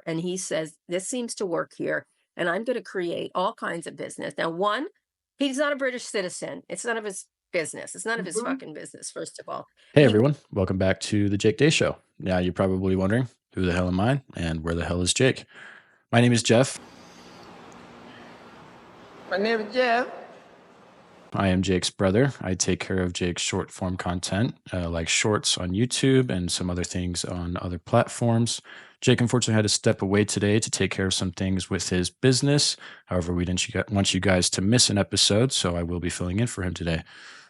And he says, this seems to work here. And I'm going to create all kinds of business. Now, one, he's not a British citizen. It's none of his business. It's none of his Mhm. fucking business, first of all. Hey He everyone, welcome back to the Jake Day Show. Now you're probably wondering, who the hell am I and where the hell is Jake? My name is Jeff. My name is Jeff. I am Jake's brother. I take care of Jake's short form content, like shorts on YouTube and some other things on other platforms. Jake unfortunately had to step away today to take care of some things with his business. However, we didn't want you guys to miss an episode, so I will be filling in for him today.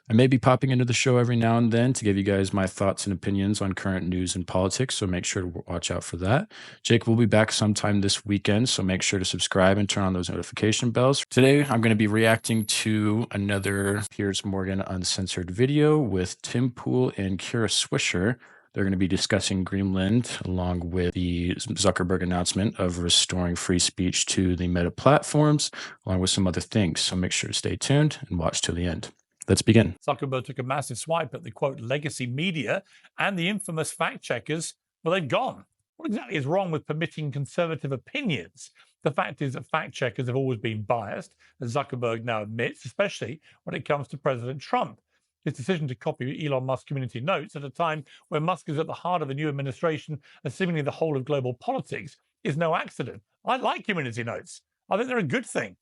I may be popping into the show every now and then to give you guys my thoughts and opinions on current news and politics, so make sure to watch out for that. Jake will be back sometime this weekend, so make sure to subscribe and turn on those notification bells. Today, I'm going to be reacting to another Piers Morgan Uncensored video with Tim Pool and Kira Swisher. They're going to be discussing Greenland along with the Zuckerberg announcement of restoring free speech to the Meta platforms, along with some other things. So make sure to stay tuned and watch till the end. Let's begin. Zuckerberg took a massive swipe at the, quote, legacy media and the infamous fact checkers. Well, they've gone. What exactly is wrong with permitting conservative opinions? The fact is that fact checkers have always been biased, as Zuckerberg now admits, especially when it comes to President Trump. His decision to copy Elon Musk's community notes at a time when Musk is at the heart of a new administration and seemingly the whole of global politics is no accident. I like community notes. I think they're a good thing.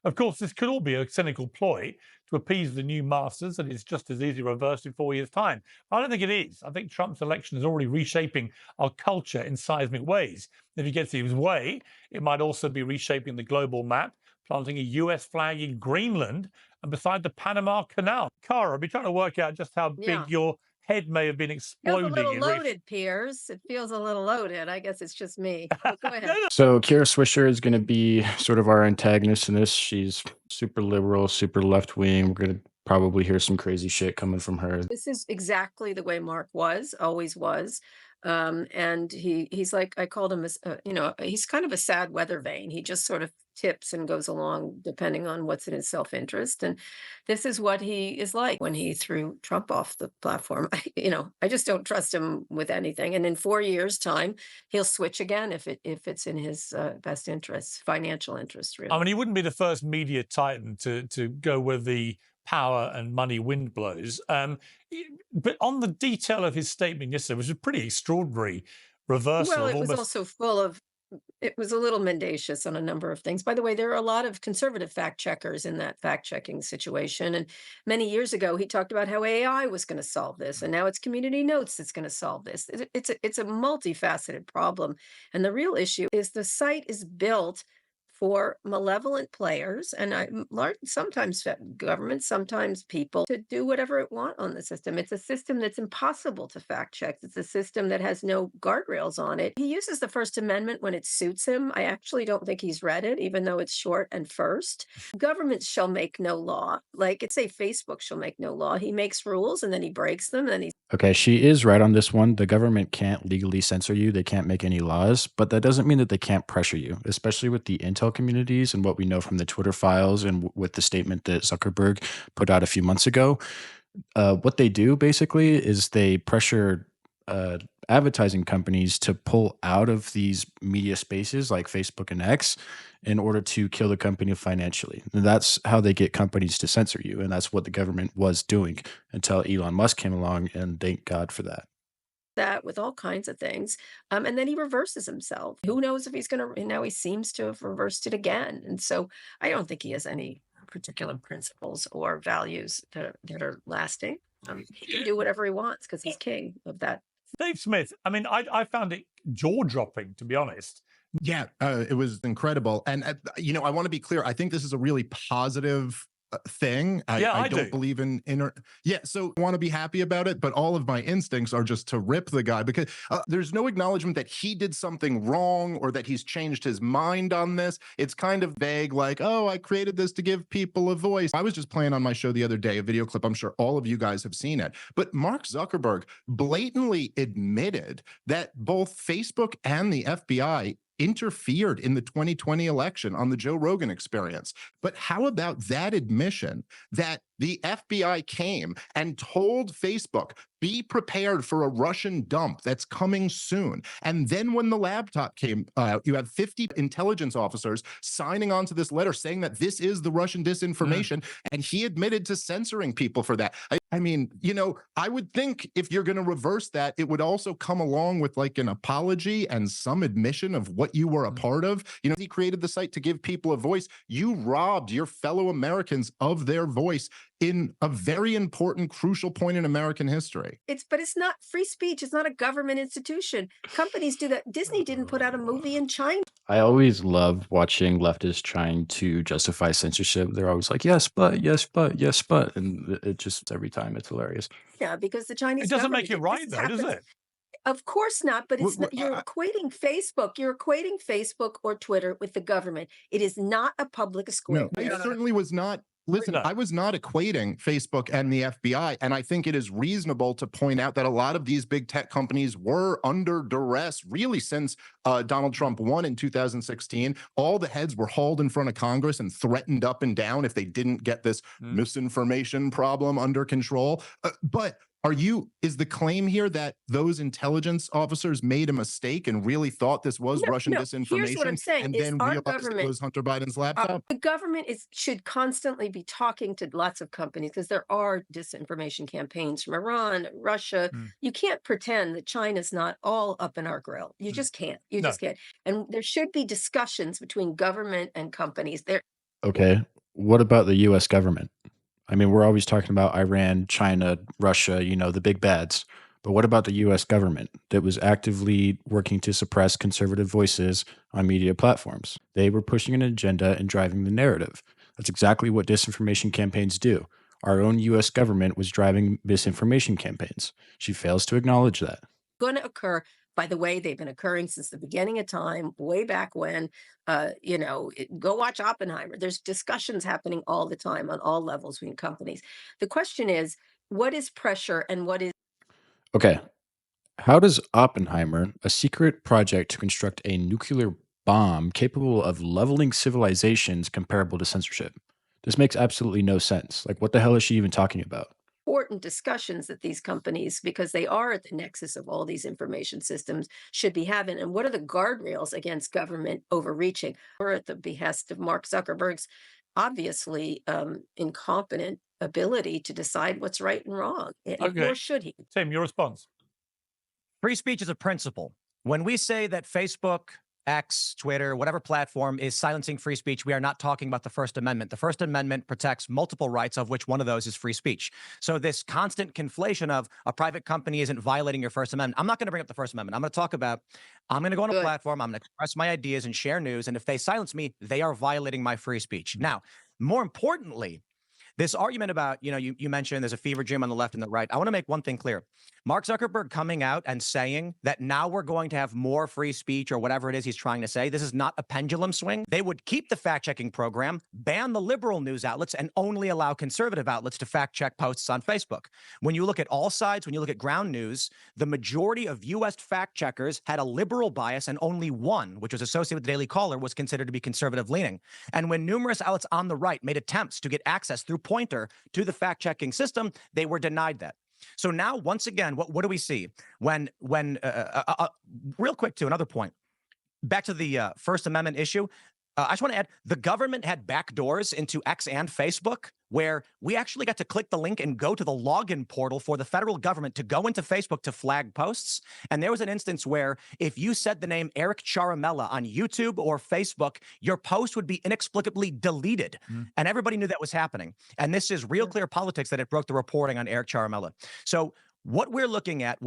Of course, this could all be a cynical ploy to appease the new masters, and it's just as easy reversed in 4 years' time. But I don't think it is. I think Trump's election is already reshaping our culture in seismic ways. If he gets his way, it might also be reshaping the global map, planting a US flag in Greenland and beside the Panama Canal. Cara, I'll be trying to work out just how Yeah. big your head may have been feels exploding a little in recent. loaded, Piers. It feels a little loaded. I guess it's just me. But go ahead. So Kira Swisher is going to be sort of our antagonist in this. She's super liberal, super left wing. We're going to probably hear some crazy shit coming from her. This is exactly the way Mark was, always was. And he's like, I called him, he's kind of a sad weather vane. He just sort of tips and goes along depending on what's in his self-interest. And this is what he is like when he threw Trump off the platform. I just don't trust him with anything. And in 4 years' time, he'll switch again if it's in his best interests, financial interests, really. I mean, he wouldn't be the first media titan to go where the power and money wind blows. But on the detail of his statement yesterday, which was a pretty extraordinary reversal. Well, of it was almost... also full of it was a little mendacious on a number of things. By the way, there are a lot of conservative fact checkers in that fact checking situation. And many years ago, he talked about how AI was going to solve this, and now it's community notes that's going to solve this. It's a multifaceted problem, and the real issue is the site is built for malevolent players, and sometimes governments, sometimes people, to do whatever it want on the system. It's a system that's impossible to fact check. It's a system that has no guardrails on it. He uses the First Amendment when it suits him. I actually don't think he's read it, even though it's short and first. Governments shall make no law. Like say Facebook shall make no law. He makes rules and then he breaks them, and then he Okay, she is right on this one. The government can't legally censor you. They can't make any laws, but that doesn't mean that they can't pressure you, especially with the intel communities and what we know from the Twitter files and with the statement that Zuckerberg put out a few months ago. What they do basically is they pressure advertising companies to pull out of these media spaces like Facebook and X in order to kill the company financially. And that's how they get companies to censor you. And that's what the government was doing until Elon Musk came along. And thank God for that. that with all kinds of things. And then he reverses himself. Who knows if he's going to, now he seems to have reversed it again. And so I don't think he has any particular principles or values that are lasting. He can do whatever he wants because he's king of that. Dave Smith, I mean, I found it jaw-dropping, to be honest. Yeah, it was incredible. And, I want to be clear. I think this is a really positive thing. I don't believe in inner. Yeah, so I want to be happy about it, but all of my instincts are just to rip the guy because there's no acknowledgement that he did something wrong or that he's changed his mind on this. It's kind of vague, like, oh, I created this to give people a voice. I was just playing on my show the other day, a video clip. I'm sure all of you guys have seen it. But Mark Zuckerberg blatantly admitted that both Facebook and the FBI interfered in the 2020 election on the Joe Rogan Experience. But how about that admission that the FBI came and told Facebook, be prepared for a Russian dump that's coming soon. And then when the laptop came out, you had 50 intelligence officers signing on to this letter saying that this is the Russian disinformation. And he admitted to censoring people for that. I mean, you know, I would think if you're going to reverse that, it would also come along with like an apology and some admission of what you were a part of. You know, he created the site to give people a voice. You robbed your fellow Americans of their voice in a very important, crucial point in American history. But it's not free speech. It's not a government institution. Companies do that. Disney didn't put out a movie in China. I always love watching leftists trying to justify censorship. They're always like, yes, but, yes, but, yes, but. And it just, every time, it's hilarious. Yeah, because the Chinese It doesn't government make it right, though, does it? Of course not, but it's not, you're equating Facebook. You're equating Facebook or Twitter with the government. It is not a public square. No, I certainly was not. Listen, I was not equating Facebook and the FBI, and I think it is reasonable to point out that a lot of these big tech companies were under duress really since Donald Trump won in 2016. All the heads were hauled in front of Congress and threatened up and down if they didn't get this misinformation problem under control. But is the claim here that those intelligence officers made a mistake and really thought this was Russian disinformation? Here's what I'm saying, and is then our realized it was Hunter Biden's laptop? the government should constantly be talking to lots of companies because there are disinformation campaigns from Iran, Russia. You can't pretend that China's not all up in our grill. You just can't. You just can't. And there should be discussions between government and companies. Okay. What about the US government? I mean, we're always talking about Iran, China, Russia, you know, the big bads. But what about the US government that was actively working to suppress conservative voices on media platforms? They were pushing an agenda and driving the narrative. That's exactly what disinformation campaigns do. Our own US government was driving misinformation campaigns. She fails to acknowledge that. Going to occur. By the way, they've been occurring since the beginning of time, way back when. Go watch Oppenheimer. There's discussions happening all the time on all levels between companies. The question is, what is pressure and what is Okay. How does Oppenheimer, a secret project to construct a nuclear bomb capable of leveling civilizations comparable to censorship? This makes absolutely no sense. Like, what the hell is she even talking about? important discussions that these companies, because they are at the nexus of all these information systems, should be having? And what are the guardrails against government overreaching? Or at the behest of Mark Zuckerberg's obviously incompetent ability to decide what's right and wrong. Or should he? Tim, your response. Free speech is a principle. When we say that Facebook, X, Twitter, whatever platform is silencing free speech, we are not talking about the First Amendment. The First Amendment protects multiple rights, of which one of those is free speech. So this constant conflation of a private company isn't violating your First Amendment. I'm not going to bring up the First Amendment. I'm going to talk about, I'm going to go on a platform, I'm going to express my ideas and share news. And if they silence me, they are violating my free speech. Now, more importantly, this argument about, you mentioned there's a fever dream on the left and the right. I want to make one thing clear. Mark Zuckerberg coming out and saying that now we're going to have more free speech or whatever it is he's trying to say, this is not a pendulum swing. They would keep the fact-checking program, ban the liberal news outlets, and only allow conservative outlets to fact-check posts on Facebook. When you look at all sides, when you look at ground news, the majority of U.S. fact-checkers had a liberal bias, and only one, which was associated with the Daily Caller, was considered to be conservative-leaning. And when numerous outlets on the right made attempts to get access through Pointer to the fact-checking system, they were denied that. So now, once again, what do we see? When real quick to another point, back to the First Amendment issue, I just want to add, the government had backdoors into X and Facebook where we actually got to click the link and go to the login portal for the federal government to go into Facebook to flag posts. And there was an instance where if you said the name Eric Charamella on YouTube or Facebook, your post would be inexplicably deleted. And everybody knew that was happening. And this is real clear politics that it broke the reporting on Eric Charamella. So what we're looking at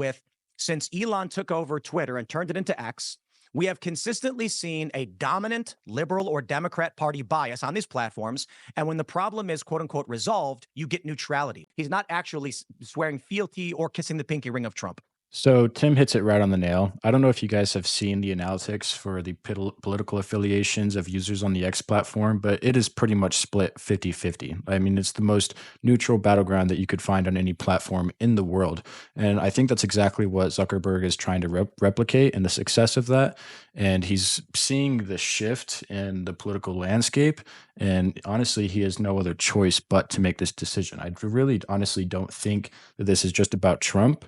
since Elon took over Twitter and turned it into X, we have consistently seen a dominant liberal or Democrat party bias on these platforms. And when the problem is, quote unquote, resolved, you get neutrality. He's not actually swearing fealty or kissing the pinky ring of Trump. So Tim hits it right on the nail. I don't know if you guys have seen the analytics for the political affiliations of users on the X platform, but it is pretty much split 50-50. I mean, it's the most neutral battleground that you could find on any platform in the world. And I think that's exactly what Zuckerberg is trying to replicate and the success of that. And he's seeing the shift in the political landscape. And honestly, he has no other choice but to make this decision. I really honestly don't think that this is just about Trump.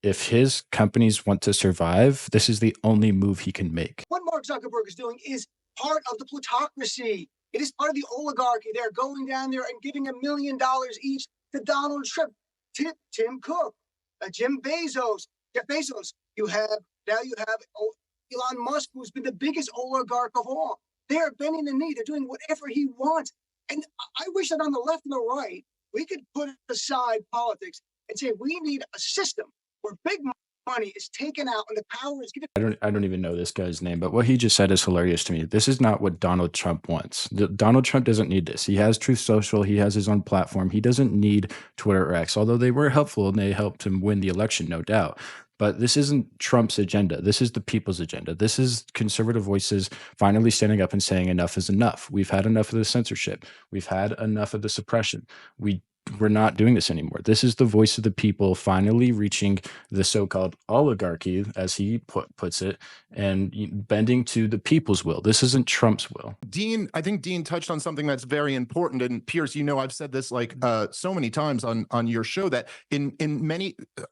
If his companies want to survive, this is the only move he can make. What Mark Zuckerberg is doing is part of the plutocracy. It is part of the oligarchy. They're going down there and giving $1 million each to Donald Trump, Tim Cook, Jeff Bezos. You have Elon Musk, who's been the biggest oligarch of all. They're bending the knee. They're doing whatever he wants. And I wish that on the left and the right, we could put aside politics and say we need a system where big money is taken out and the power is given. I don't even know this guy's name, but what he just said is hilarious to me. This is not what Donald Trump wants. Donald Trump doesn't need this. He has Truth Social. He has his own platform. He doesn't need Twitter or X, although they were helpful and they helped him win the election, no doubt. But this isn't Trump's agenda. This is the people's agenda. This is conservative voices finally standing up and saying enough is enough. We've had enough of the censorship. We've had enough of the suppression. We're not doing this anymore. This is the voice of the people finally reaching the so-called oligarchy, as he puts it, and bending to the people's will. This isn't Trump's will. Dean, I think Dean touched on something that's very important. And Piers, I've said this like so many times on your show that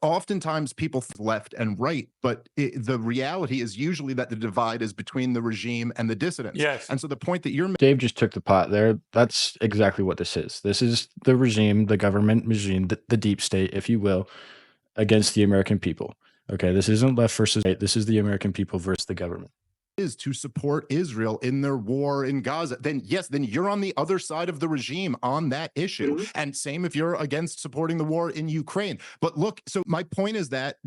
oftentimes people left and right, but the reality is usually that the divide is between the regime and the dissidents. Yes. And so the point that you're Dave just took the pot there. That's exactly what this is. This is the regime, the government regime, the deep state, if you will, against the American people. Okay, this isn't left versus right. This is the American people versus the government. Is to support Israel in their war in Gaza, then yes, then you're on the other side of the regime on that issue. Mm-hmm. And same if you're against supporting the war in Ukraine. But look, so my point is that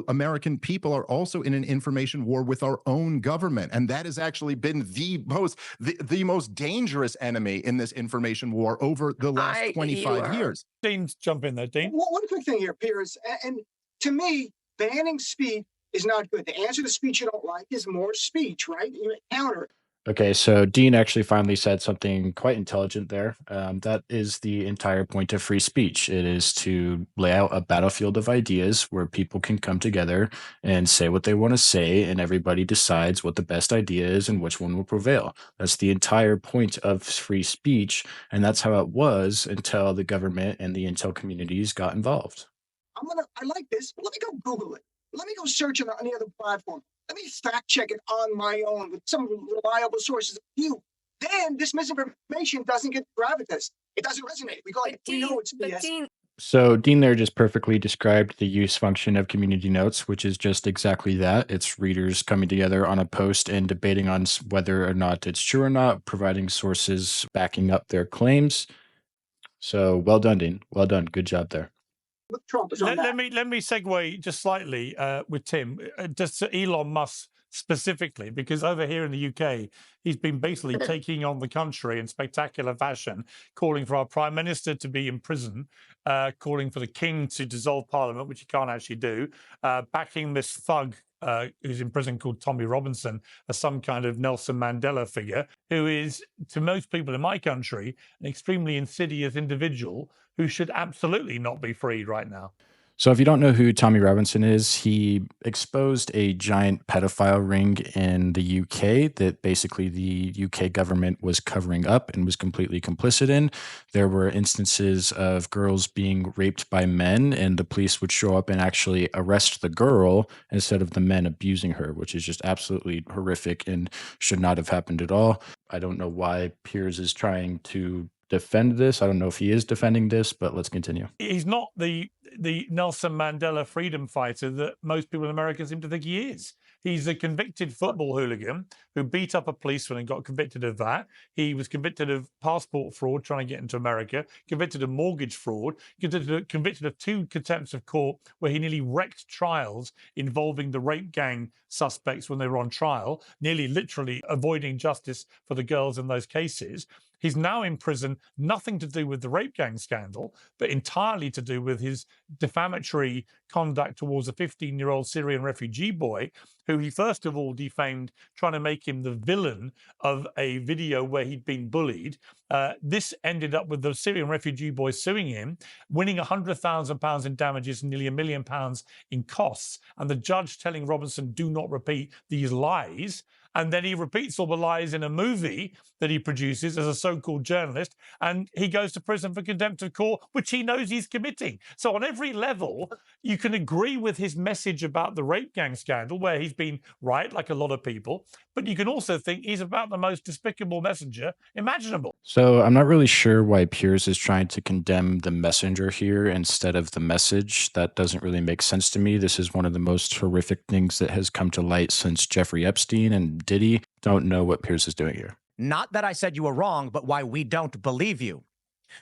American people are also in an information war with our own government. And that has actually been the most dangerous enemy in this information war over the last 25 years. Dean, jump in there, Dean. One quick thing here, Piers. And to me, banning speech is not good. The answer to speech you don't like is more speech, right? You counter it. Okay, so Dean actually finally said something quite intelligent there. That is the entire point of free speech. It is to lay out a battlefield of ideas where people can come together and say what they want to say, and everybody decides what the best idea is and which one will prevail. That's the entire point of free speech, and that's how it was until the government and the intel communities got involved. I like this, but let me go Google it. Let me go search on any other platform. Let me fact check it on my own with some reliable sources. Then this misinformation doesn't get gravitas. It doesn't resonate. We know it's BS. So Dean there just perfectly described the use function of community notes, which is just exactly that. It's readers coming together on a post and debating on whether or not it's true or not, providing sources backing up their claims. So well done, Dean. Well done. Good job there. Let me segue just slightly with Tim, just to Elon Musk specifically, because over here in the UK, he's been basically taking on the country in spectacular fashion, calling for our prime minister to be in prison, calling for the king to dissolve parliament, which he can't actually do, backing this thug who's in prison called Tommy Robinson as some kind of Nelson Mandela figure, who is, to most people in my country, an extremely insidious individual who should absolutely not be freed right now. So if you don't know who Tommy Robinson is, he exposed a giant pedophile ring in the UK that basically the UK government was covering up and was completely complicit in. There were instances of girls being raped by men, and the police would show up and actually arrest the girl instead of the men abusing her, which is just absolutely horrific and should not have happened at all. I don't know why Piers is trying to defend this. I don't know if he is defending this, but let's continue. He's not the Nelson Mandela freedom fighter that most people in America seem to think he is. He's a convicted football hooligan who beat up a policeman and got convicted of that. He was convicted of passport fraud, trying to get into America, convicted of mortgage fraud, convicted of 2 contempts of court where he nearly wrecked trials involving the rape gang suspects when they were on trial, nearly literally avoiding justice for the girls in those cases. He's now in prison, nothing to do with the rape gang scandal, but entirely to do with his defamatory conduct towards a 15-year-old Syrian refugee boy, who he first of all defamed, trying to make him the villain of a video where he'd been bullied. This ended up with the Syrian refugee boy suing him, winning £100,000 in damages and nearly £1 million in costs, and the judge telling Robinson, do not repeat these lies. And then he repeats all the lies in a movie that he produces as a so-called journalist, and he goes to prison for contempt of court, which he knows he's committing. So on every level, you can agree with his message about the rape gang scandal, where he's been right, like a lot of people, but you can also think he's about the most despicable messenger imaginable. So I'm not really sure why Piers is trying to condemn the messenger here instead of the message. That doesn't really make sense to me. This is one of the most horrific things that has come to light since Jeffrey Epstein and Diddy. Don't know what Piers is doing here. Not that I said you were wrong, but why we don't believe you.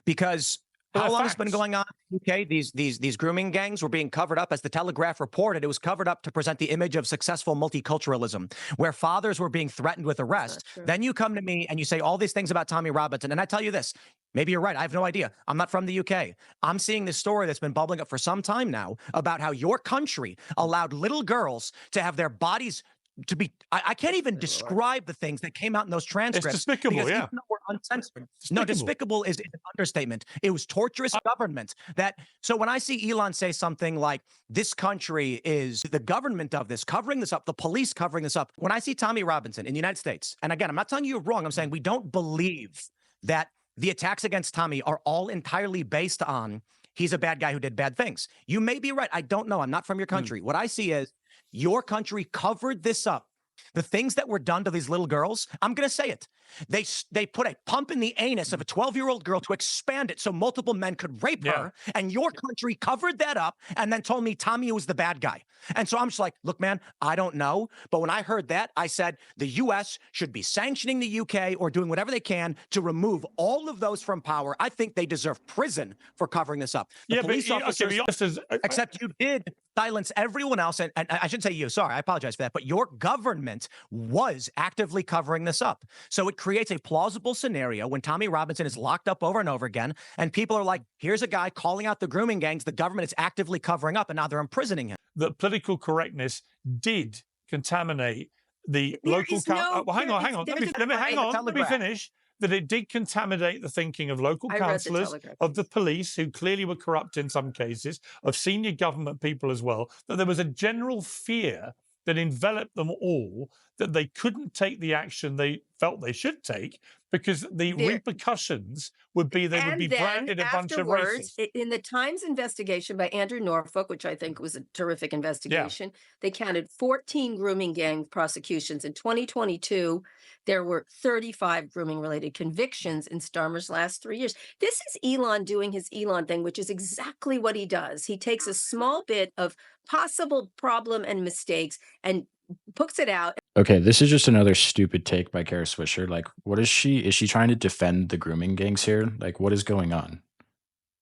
Because how long has it been going on in the UK? These grooming gangs were being covered up. As the Telegraph reported, it was covered up to present the image of successful multiculturalism, where fathers were being threatened with arrest. Then you come to me and you say all these things about Tommy Robinson. And I tell you this, maybe you're right. I have no idea. I'm not from the UK. I'm seeing this story that's been bubbling up for some time now about how your country allowed little girls to have their bodies to be, I can't even describe the things that came out in those transcripts. It's despicable, yeah. Even though we're uncensored. No, despicable is an understatement. It was torturous government that, so when I see Elon say something like, this country is the government of this, covering this up, the police covering this up. When I see Tommy Robinson in the United States, and again, I'm not telling you you're wrong, I'm saying we don't believe that the attacks against Tommy are all entirely based on he's a bad guy who did bad things. You may be right. I don't know. I'm not from your country. What I see is your country covered this up. The things that were done to these little girls, I'm going to say it. They put a pump in the anus of a 12-year-old girl to expand it so multiple men could rape her, and your country covered that up and then told me Tommy was the bad guy. And so I'm just like, look, man, I don't know. But when I heard that, I said the U.S. should be sanctioning the U.K. or doing whatever they can to remove all of those from power. I think they deserve prison for covering this up. The police officers, except you did silence everyone else. And I shouldn't say you, sorry, I apologize for that. But your government was actively covering this up. So it creates a plausible scenario when Tommy Robinson is locked up over and over again, and people are like, here's a guy calling out the grooming gangs the government is actively covering up, and now they're imprisoning him. That political correctness did contaminate the local... hang on. Let me finish. That it did contaminate the thinking of local councillors, of the police, who clearly were corrupt in some cases, of senior government people as well, that there was a general fear that enveloped them all, that they couldn't take the action they felt they should take because the repercussions would be they would be branded a bunch of racists. In the Times investigation by Andrew Norfolk, which I think was a terrific investigation, they counted 14 grooming gang prosecutions. In 2022, there were 35 grooming-related convictions in Starmer's last 3 years. This is Elon doing his Elon thing, which is exactly what he does. He takes a small bit of possible problem and mistakes and puts it out. Okay, this is just another stupid take by Kara Swisher. Like, what is she? Is she trying to defend the grooming gangs here? Like, what is going on?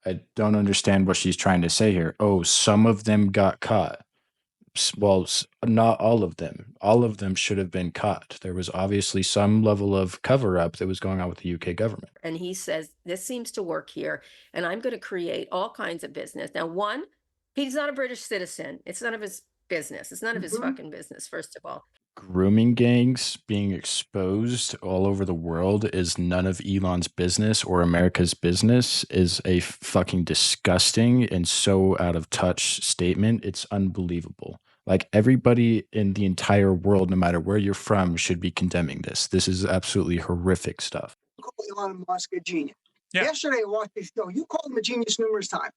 I don't understand what she's trying to say here. Oh, some of them got caught. Well, not all of them. All of them should have been caught. There was obviously some level of cover-up that was going on with the UK government. And he says, this seems to work here, and I'm going to create all kinds of business. Now, one, he's not a British citizen. It's none of his business. It's none of his fucking business, first of all. Grooming gangs being exposed all over the world is none of Elon's business or America's business is a fucking disgusting and so out of touch statement. It's unbelievable. Like, everybody in the entire world, no matter where you're from, should be condemning this. This is absolutely horrific stuff. Call Elon Musk a genius. Yesterday I watched this show. You called him a genius numerous times.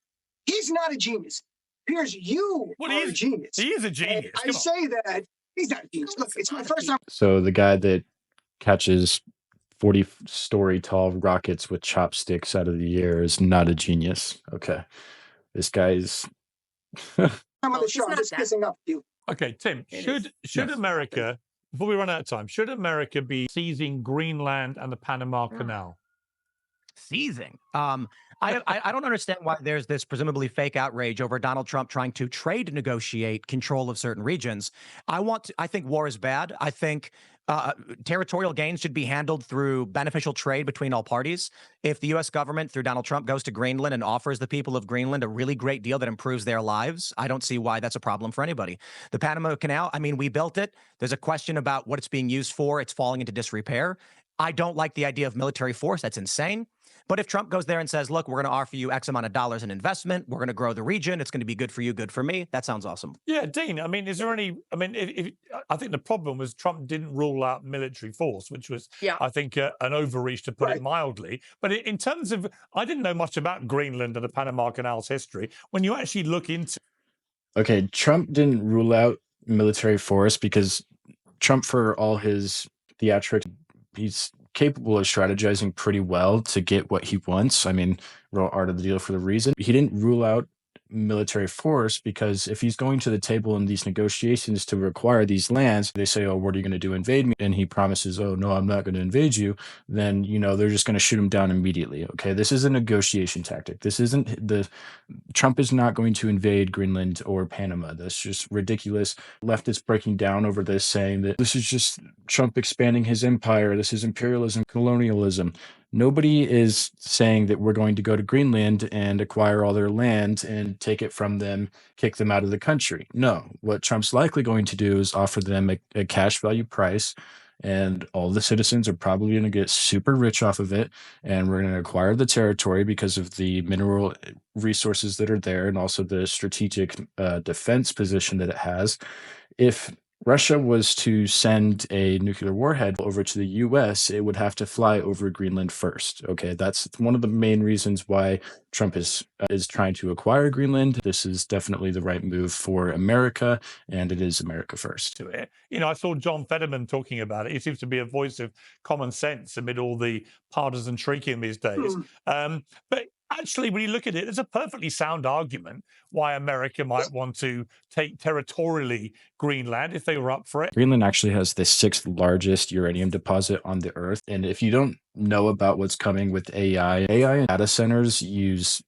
He's not a genius. Piers, you are a genius. He is a genius. I say that he's not a genius. Look, it's my first time. So the guy that catches 40-story tall rockets with chopsticks out of the air is not a genius. Okay. This guy's... I'm on the show. I'm just kissing up to you. Okay, Tim, should America, before we run out of time, should America be seizing Greenland and the Panama Canal? Seizing? I don't understand why there's this presumably fake outrage over Donald Trump trying to trade negotiate control of certain regions. I think war is bad. I think Territorial gains should be handled through beneficial trade between all parties. If the U.S. government, through Donald Trump, goes to Greenland and offers the people of Greenland a really great deal that improves their lives, I don't see why that's a problem for anybody. The Panama Canal, I mean, we built it. There's a question about what it's being used for. It's falling into disrepair. I don't like the idea of military force. That's insane. But if Trump goes there and says, look, we're going to offer you X amount of dollars in investment, we're going to grow the region, it's going to be good for you, good for me, that sounds awesome. Yeah, Dean, I mean, is there any, I mean, I think the problem was Trump didn't rule out military force, which was, I think, an overreach, to put it mildly. But in terms of, I didn't know much about Greenland and the Panama Canal's history. When you actually look into... Okay, Trump didn't rule out military force because Trump, for all his theatrics, he's capable of strategizing pretty well to get what he wants. I mean, real art of the deal for the reason. He didn't rule out military force because if he's going to the table in these negotiations to acquire these lands, they say, oh, what are you going to do, invade me? And he promises, oh, no, I'm not going to invade you. Then, you know, they're just going to shoot him down immediately. Okay, this is a negotiation tactic. This isn't Trump is not going to invade Greenland or Panama. That's just ridiculous. Leftists breaking down over this, saying that this is just Trump expanding his empire. This is imperialism, colonialism. Nobody is saying that we're going to go to Greenland and acquire all their land and take it from them, kick them out of the country. No, what Trump's likely going to do is offer them a cash value price, and all the citizens are probably going to get super rich off of it. And we're going to acquire the territory because of the mineral resources that are there and also the strategic defense position that it has. If Russia was to send a nuclear warhead over to the US, it would have to fly over Greenland first. Okay, that's one of the main reasons why Trump is trying to acquire Greenland. This is definitely the right move for America, and it is America first. To it. You know, I saw John Fetterman talking about it. He seems to be a voice of common sense amid all the partisan shrieking these days. But actually, when you look at it, there's a perfectly sound argument why America might want to take territorially Greenland if they were up for it. Greenland actually has the 6th largest uranium deposit on the Earth. And if you don't know about what's coming with AI and data centers use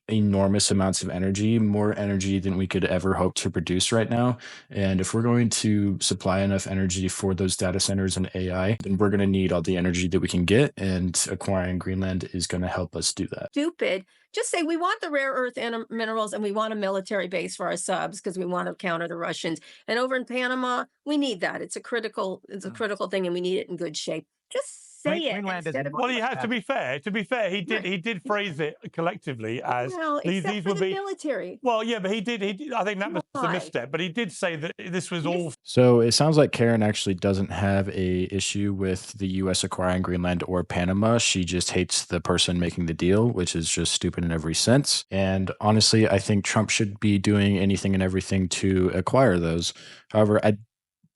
enormous amounts of energy, more energy than we could ever hope to produce right now. And if we're going to supply enough energy for those data centers and AI, then we're going to need all the energy that we can get, and acquiring Greenland is going to help us do that. Stupid. Just say we want the rare earth minerals and we want a military base for our subs because we want to counter the Russians. And over in Panama, we need that. It's a critical thing, and we need it in good shape. Just say it. Well, he has to be fair. To be fair, he did phrase it collectively as these would be military. Well, yeah, but he did. I think that was a misstep. But he did say that this was all. So it sounds like Karen actually doesn't have a issue with the U.S. acquiring Greenland or Panama. She just hates the person making the deal, which is just stupid in every sense. And honestly, I think Trump should be doing anything and everything to acquire those. However, I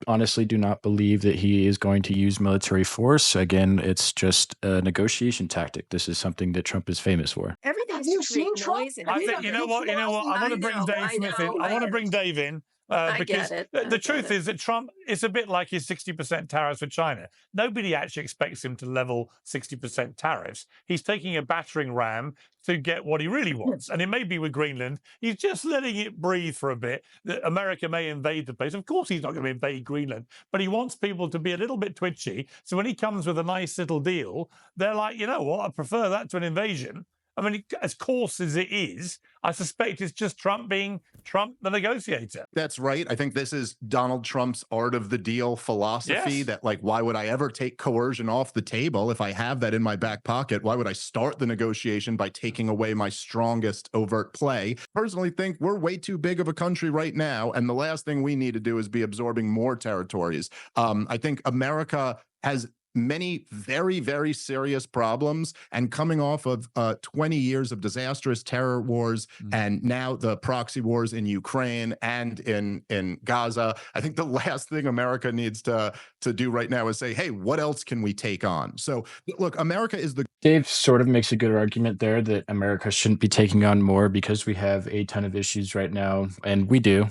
honestly do not believe that he is going to use military force. Again, it's just a negotiation tactic. This is something that Trump is famous for. Everything. Have you seen Trump? You know what? I want to bring Dave Smith in. I want to bring Dave in. Because the truth is that Trump is a bit like his 60% tariffs for China. Nobody actually expects him to level 60% tariffs. He's taking a battering ram to get what he really wants. And it may be with Greenland. He's just letting it breathe for a bit. That America may invade the place. Of course, he's not going to invade Greenland, but he wants people to be a little bit twitchy. So when he comes with a nice little deal, they're like, you know what? I prefer that to an invasion. I mean, as coarse as it is, I suspect it's just Trump being Trump the negotiator. That's right. I think this is Donald Trump's art of the deal philosophy that, like, why would I ever take coercion off the table if I have that in my back pocket? Why would I start the negotiation by taking away my strongest overt play? Personally think we're way too big of a country right now, and the last thing we need to do is be absorbing more territories. I think America has many very, very serious problems, and coming off of 20 years of disastrous terror wars and now the proxy wars in Ukraine and in Gaza, I think the last thing America needs to do right now is say, hey, what else can we take on? So look, America is the... Dave sort of makes a good argument there that America shouldn't be taking on more because we have a ton of issues right now, and we do,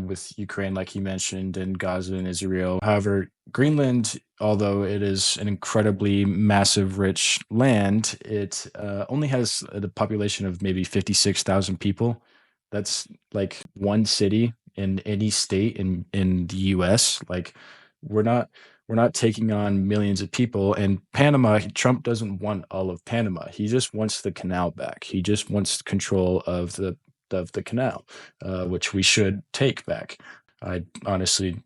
with Ukraine, like he mentioned, and Gaza and Israel. However, Greenland, although it is an incredibly massive, rich land, it only has a population of maybe 56,000 people. That's like one city in any state in the U.S. Like, we're not We're not taking on millions of people. And Panama, Trump doesn't want all of Panama. He just wants the canal back. He just wants control of the canal, which we should take back. I honestly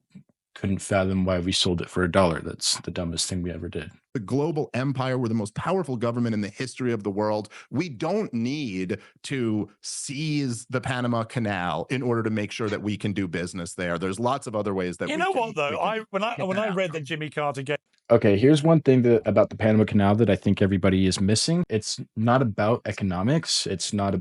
couldn't fathom why we sold it for $1. That's the dumbest thing we ever did. The global empire, we're the most powerful government in the history of the world. We don't need to seize the Panama Canal in order to make sure that we can do business there. There's lots of other ways that you know what though. When I read that Jimmy Carter gave. Okay, here's one thing about the Panama Canal that I think everybody is missing. It's not about economics. It's not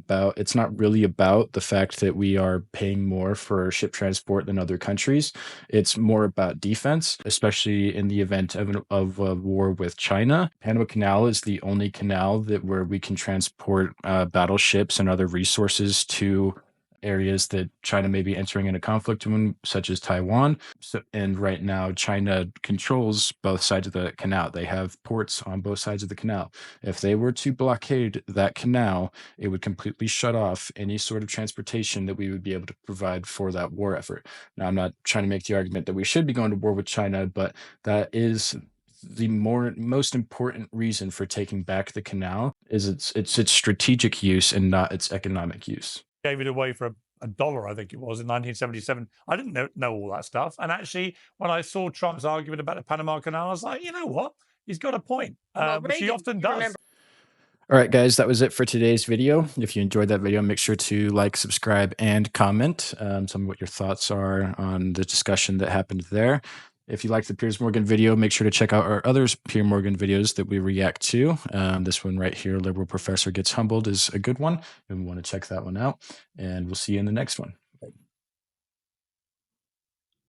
really about the fact that we are paying more for ship transport than other countries. It's more about defense, especially in the event of a war with China. Panama Canal is the only canal where we can transport battleships and other resources to areas that China may be entering in a conflict in, such as Taiwan. And right now, China controls both sides of the canal. They have ports on both sides of the canal. If they were to blockade that canal, it would completely shut off any sort of transportation that we would be able to provide for that war effort. Now, I'm not trying to make the argument that we should be going to war with China, but that is the most important reason for taking back the canal is its strategic use and not its economic use. Gave it away for $1, I think it was, in 1977. I didn't know all that stuff. And actually, when I saw Trump's argument about the Panama Canal, I was like, you know what? He's got a point, which he often does. All right, guys, that was it for today's video. If you enjoyed that video, make sure to like, subscribe, and comment some of what your thoughts are on the discussion that happened there. If you like the Piers Morgan video, make sure to check out our other Piers Morgan videos that we react to. This one right here, Liberal Professor Gets Humbled, is a good one, and we want to check that one out. And we'll see you in the next one.